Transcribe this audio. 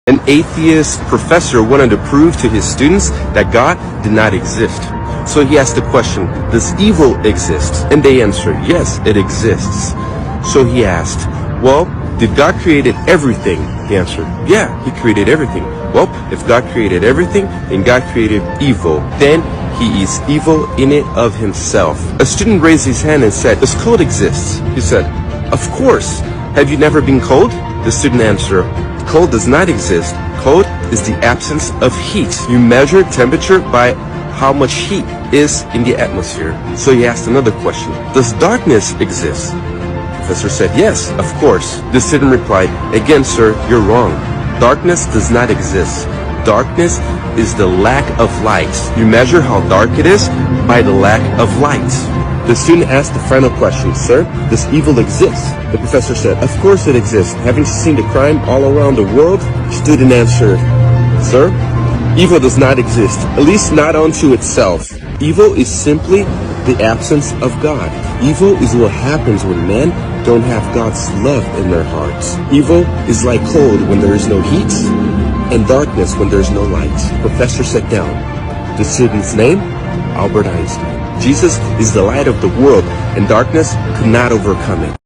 An atheist professor wanted to prove to his students that God did not exist. So he asked the question, does evil exist? And they answered, yes, it exists. So he asked, well, did God create everything? They answered, yeah, he created everything. Well, if God created everything, then God created evil. Then he is evil in it of himself. A student raised his hand and said, does cold exist? He said, of course. Have you never been cold? The student answered, cold does not exist. Cold is the absence of heat. You measure temperature by how much heat is in the atmosphere. So he asked another question. Does darkness exist? The professor said, yes, of course. The student replied, again, sir, you're wrong. Darkness does not exist. Darkness is the lack of light. You measure how dark it is by the lack of light. The student asked the final question, sir, does evil exist? The professor said, of course it exists. Haven't you seen the crime all around the world? The student answered, sir, evil does not exist, at least not unto itself. Evil is simply the absence of God. Evil is what happens when men don't have God's love in their hearts. Evil is like cold when there is no heat, and darkness when there is no light. The professor sat down. The student's name? Albert Einstein. Jesus is the light of the world, and darkness could not overcome it.